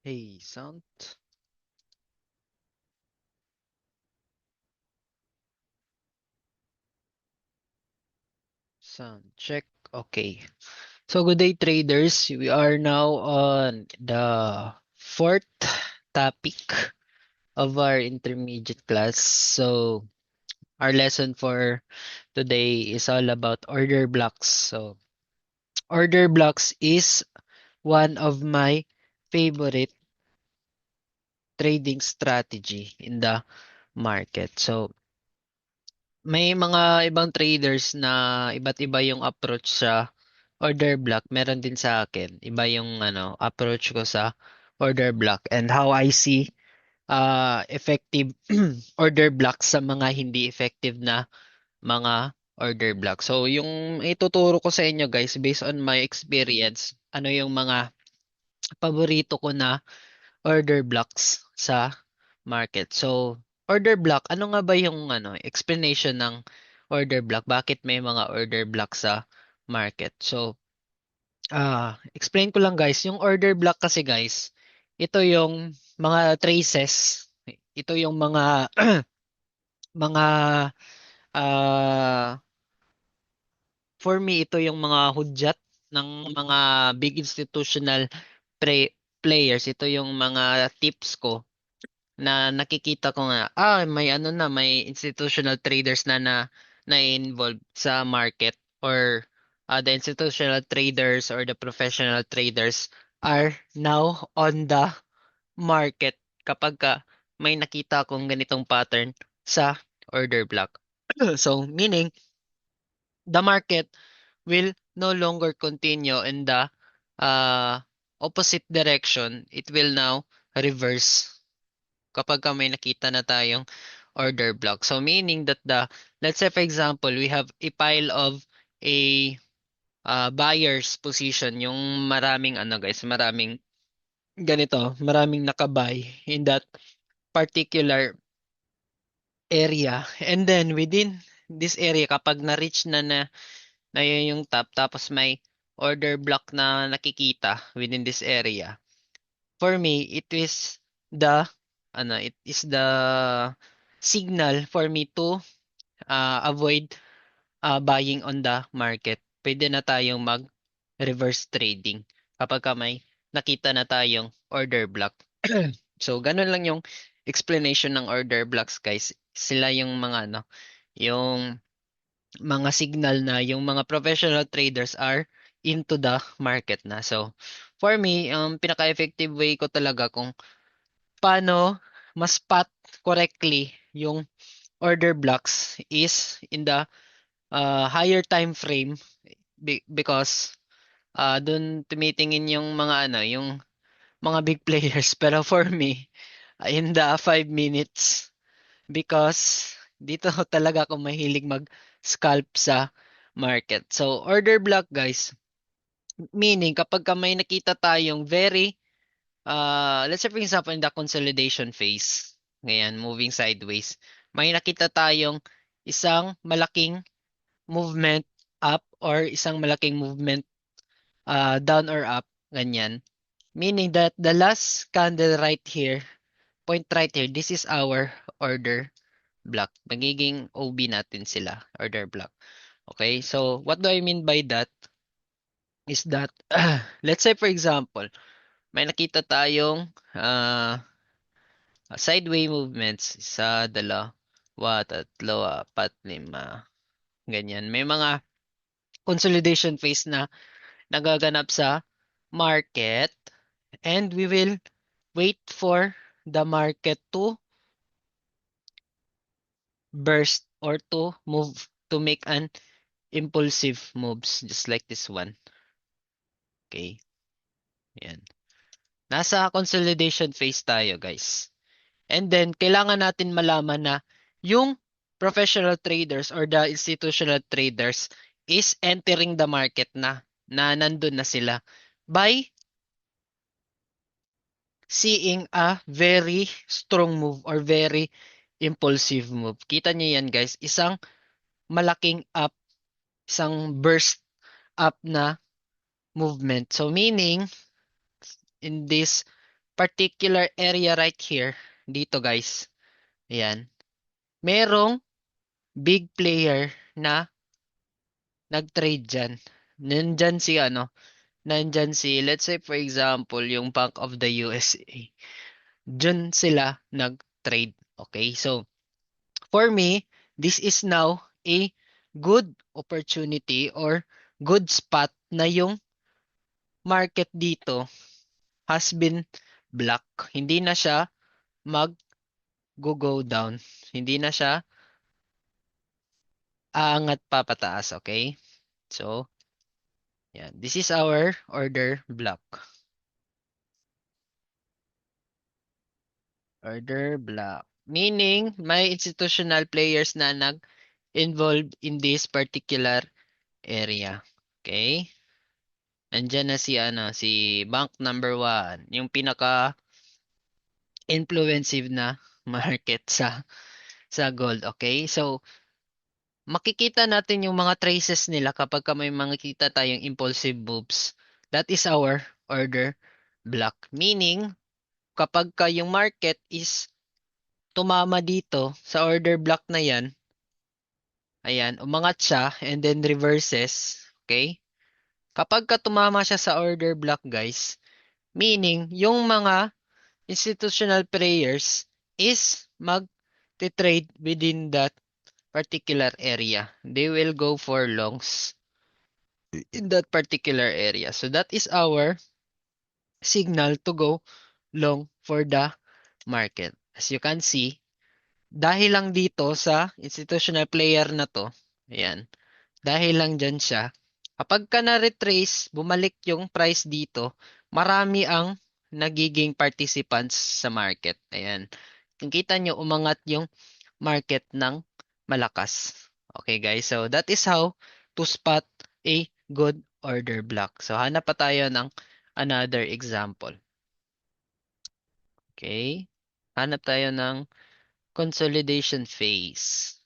Hey, sound. Sound check. Okay. So good day traders. We are now on the fourth topic of our intermediate class. So our lesson for today is all about order blocks. So order blocks is one of my favorite trading strategy in the market. So may mga ibang traders na iba't iba yung approach sa order block. Meron din sa akin. Iba yung approach ko sa order block and how I see effective order block sa mga hindi effective na mga order block. So yung ituturo ko sa inyo guys based on my experience, ano yung mga paborito ko na order blocks sa market. So, order block, ano nga ba yung explanation ng order block? Bakit may mga order block sa market? So, explain ko lang guys, yung order block kasi guys, ito yung mga traces, ito yung mga mga ah for me ito yung mga hudyat ng mga big institutional players. Ito yung mga tips ko na nakikita ko nga, may may institutional traders na involved sa market or the institutional traders or the professional traders are now on the market kapag may nakita akong ganitong pattern sa order block. So, meaning, the market will no longer continue in the uh, opposite direction. It will now reverse kapag may nakita na tayong order block. So meaning that let's say for example, we have a pile of a buyer's position, yung maraming guys, maraming ganito, maraming nakabay in that particular area. And then within this area, kapag na-reach na yun yung top, tapos may order block na nakikita within this area. For me, it is the signal for me to avoid buying on the market. Pwede na tayong mag-reverse trading kapag may nakita na tayong order block. So, ganun lang yung explanation ng order blocks, guys. Sila yung yung mga signal na yung mga professional traders are into the market na. So, for me, pinaka-effective way ko talaga kung paano mas spot correctly yung order blocks is in the higher time frame because dun tumitingin yung yung mga big players. Pero for me, in the 5 minutes because dito talaga ako mahilig mag-scalp sa market. So, order block guys, meaning kapag may nakita tayong very, let's say for example in the consolidation phase, ngayon, moving sideways, may nakita tayong isang malaking movement up or isang malaking movement down or up, ganyan. Meaning that the last candle right here, point right here, this is our order block. Magiging OB natin sila, order block. Okay, so what do I mean by that is that, let's say for example, may nakita tayong sideway movements, isa, dalawa, tatlo, apat, lima, ganyan. May mga consolidation phase na nagaganap sa market and we will wait for the market to burst or to move to make an impulsive moves just like this one. Okay. Yan. Nasa consolidation phase tayo, guys. And then kailangan natin malaman na yung professional traders or the institutional traders is entering the market na nandun na sila by seeing a very strong move or very impulsive move. Kita niyo yan guys, isang malaking up, isang burst up na movement. So meaning in this particular area right here, dito guys, ayan, merong big player na nag-trade dyan. Nandyan si ano, nandyan si, let's say for example, yung Bank of the USA. Dyan sila nag-trade. Okay, so for me, this is now a good opportunity or good spot na yung market dito has been block. Hindi na siya mag-go down. Hindi na siya aangat pa pataas, okay? So, yan. This is our order block. Order block. Meaning, may institutional players na nag-involved in this particular area. Okay? Nandiyan na si ano, si bank number one, yung pinaka influensive na market sa gold, okay? So, makikita natin yung mga traces nila kapag ka may makikita tayong impulsive moves. That is our order block. Meaning, kapag ka yung market is tumama dito sa order block na yan, ayan, umangat siya and then reverses, okay? Kapag ka tumama siya sa order block, guys, meaning yung mga institutional players is mag-trade within that particular area. They will go for longs in that particular area. So that is our signal to go long for the market. As you can see, dahil lang dito sa institutional player na to, ayan, dahil lang dyan siya, kapag ka na-retrace, bumalik yung price dito, marami ang nagiging participants sa market. Ayan. Kung kita nyo, umangat yung market ng malakas. Okay guys, so that is how to spot a good order block. So hanap pa tayo ng another example. Okay. Hanap tayo ng consolidation phase.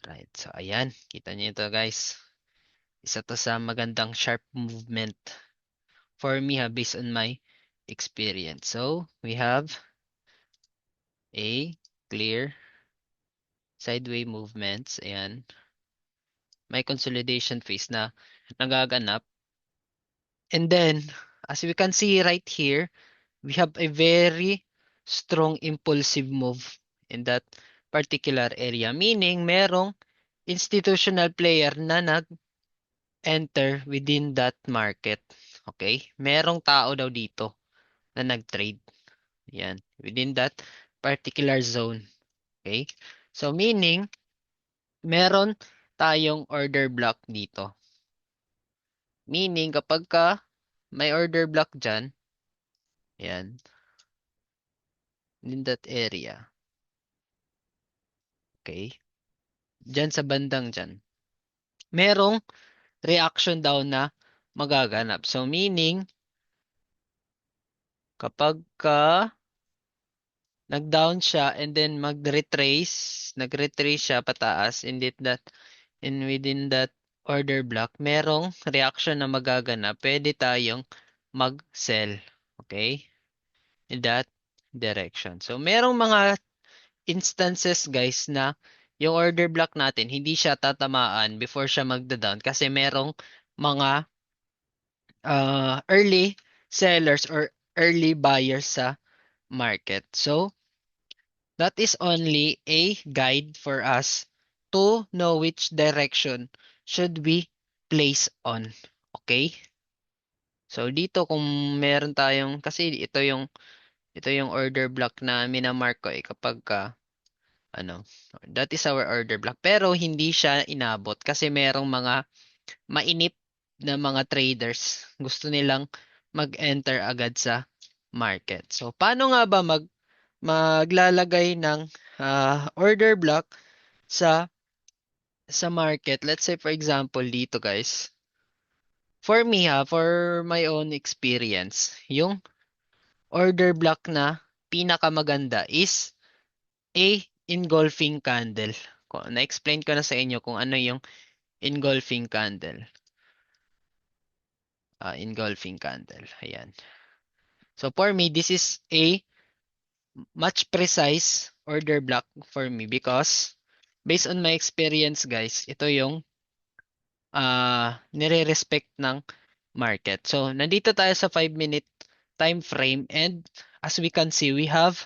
Alright, so ayan, kita niyo ito guys. Isa to sa magandang sharp movement for me ha, based on my experience. So, we have a clear sideway movements. Ayan. May consolidation phase na nagaganap. And then, as we can see right here, we have a very strong impulsive move in that particular area. Meaning, merong institutional player na nag-enter within that market. Okay? Merong tao daw dito na nag-trade. Yan. Within that particular zone. Okay? So, meaning, meron tayong order block dito. Meaning, kapag ka may order block dyan, yan, in that area. Okay? Dyan sa bandang dyan. Merong reaction daw na magaganap. So, meaning, kapag ka nag-down siya and then nag-retrace siya pataas, within that order block, merong reaction na magaganap. Pwede tayong mag-sell. Okay? In that direction. So, merong mga instances guys na yung order block natin hindi siya tatamaan before siya magda-down kasi merong mga early sellers or early buyers sa market. So, that is only a guide for us to know which direction should we place on. Okay? So, dito kung meron tayong, kasi ito yung order block na minamark ko kapag ano, that is our order block. Pero hindi siya inabot kasi merong mga mainip na mga traders. Gusto nilang mag-enter agad sa market. So, paano nga ba maglalagay ng order block sa sa market? Let's say for example dito guys. For me for my own experience, yung order block na pinakamaganda is a engulfing candle. Na-explain ko na sa inyo kung ano yung engulfing candle. Engulfing candle. Ayan. So for me, this is a much precise order block for me because based on my experience guys, ito yung nire-respect ng market. So nandito tayo sa 5-minute time frame and as we can see, we have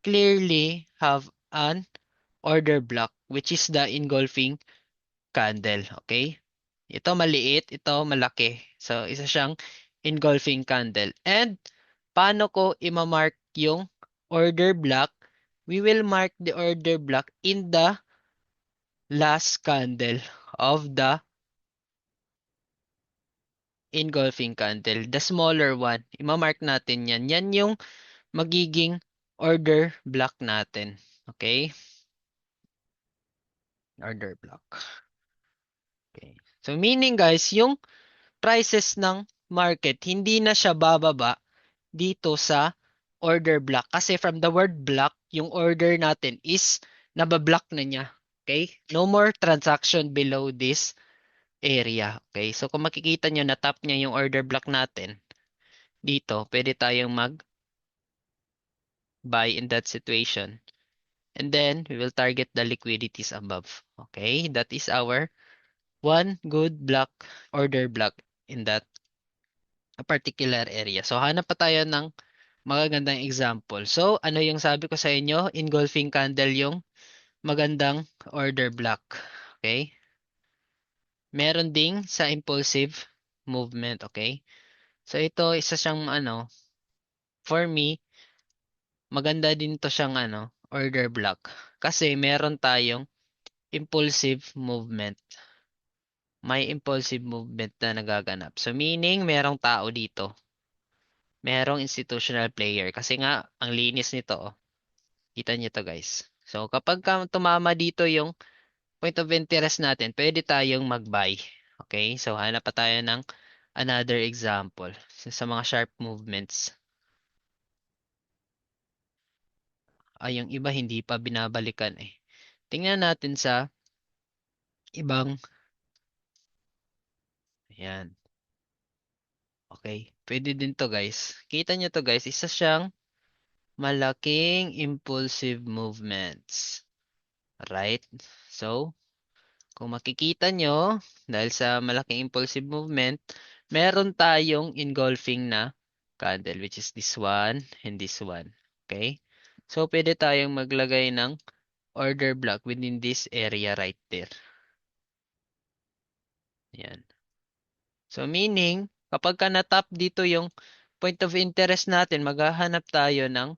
clearly have an order block which is the engulfing candle. Okay? Ito maliit, ito malaki. So isa siyang engulfing candle. And paano ko ima-mark yung order block? We will mark the order block in the last candle of the engulfing candle. The smaller one. Ima-mark natin yan. Yan yung magiging order block natin. Okay? Order block. Okay. So meaning guys, yung prices ng market, hindi na siya bababa dito sa order block. Kasi from the word block, yung order natin is nabablock na niya. Okay? No more transaction below this area. Okay? So kung makikita nyo, na-tap niya yung order block natin dito, pwede tayong mag-buy in that situation. And then, we will target the liquidities above. Okay? That is our one good block, order block in that particular area. So, hanap pa tayo ng magagandang example. So, ano yung sabi ko sa inyo? Engulfing candle yung magandang order block. Okay? Meron ding sa impulsive movement. Okay? So, ito, isa siyang for me, maganda din to siyang order block. Kasi meron tayong impulsive movement. May impulsive movement na nagaganap. So, meaning, merong tao dito. Merong institutional player. Kasi nga, ang linis nito, oh. Kita nyo to guys. So, kapag tumama dito yung point of interest natin, pwede tayong mag-buy. Okay? So, hanap pa tayo ng another example sa mga sharp movements. Ay, yung iba hindi pa binabalikan eh. Tingnan natin sa ibang, ayan. Okay. Pwede din to guys. Kita nyo to guys. Isa siyang malaking impulsive movements. Right? So, kung makikita nyo, dahil sa malaking impulsive movement, meron tayong engulfing na candle, which is this one and this one. Okay? So, pwede tayong maglagay ng order block within this area right there. Yan. So, meaning, kapag ka na-tap dito yung point of interest natin, maghahanap tayo ng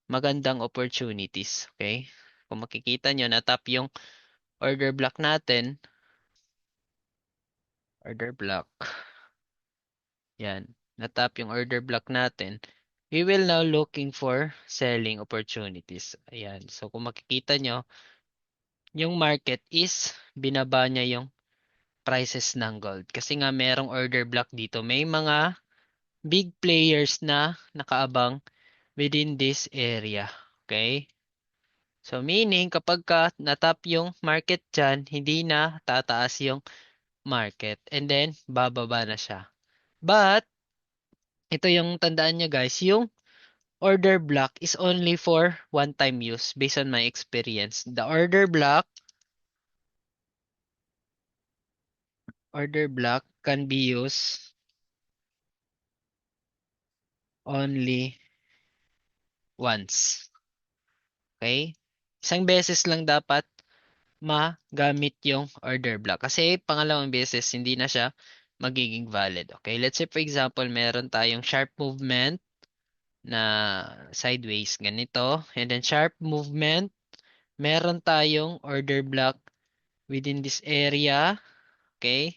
magandang opportunities. Okay? Kung makikita nyo, na-tap yung order block natin. Order block. Yan. Na-tap yung order block natin. We will now looking for selling opportunities. Ayan. So, kung makikita nyo, yung market is binaba niya yung prices ng gold. Kasi nga merong order block dito. May mga big players na nakaabang within this area. Okay? So, meaning, kapag ka natap yung market dyan, hindi na tataas yung market. And then, bababa na siya. But, ito yung tandaan nyo guys, yung order block is only for one-time use based on my experience. The order block can be used only once. Okay? Isang beses lang dapat magamit yung order block. Kasi pangalawang beses, hindi na siya magiging valid. Okay? Let's say for example, meron tayong sharp movement na sideways ganito. And then sharp movement, meron tayong order block within this area. Okay?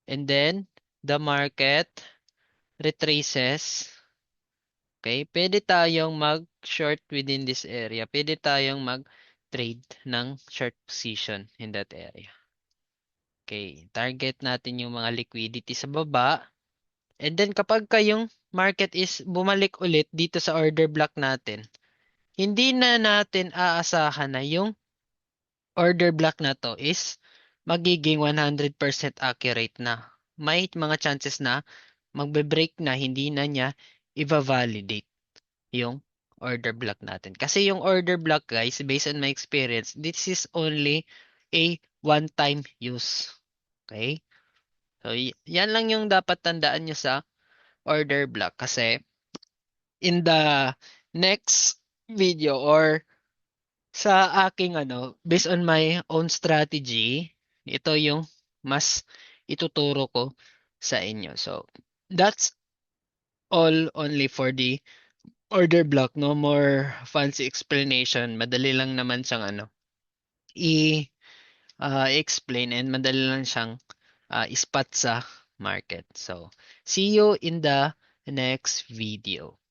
And then, the market retraces. Okay? Pwede tayong mag-short within this area. Pwede tayong mag-trade ng short position in that area. Okay, target natin yung mga liquidity sa baba. And then kapag yung market is bumalik ulit dito sa order block natin, hindi na natin aasahan na yung order block na to is magiging 100% accurate na. May mga chances na magbe-break na, hindi na niya i-validate yung order block natin. Kasi yung order block, guys, based on my experience, this is only a one-time use. Okay? So, yan lang yung dapat tandaan nyo sa order block. Kasi in the next video or sa aking based on my own strategy, ito yung mas ituturo ko sa inyo. So, that's all only for the order block. No more fancy explanation. Madali lang naman siyang i-explain and madali lang siyang ispat sa market. So, see you in the next video.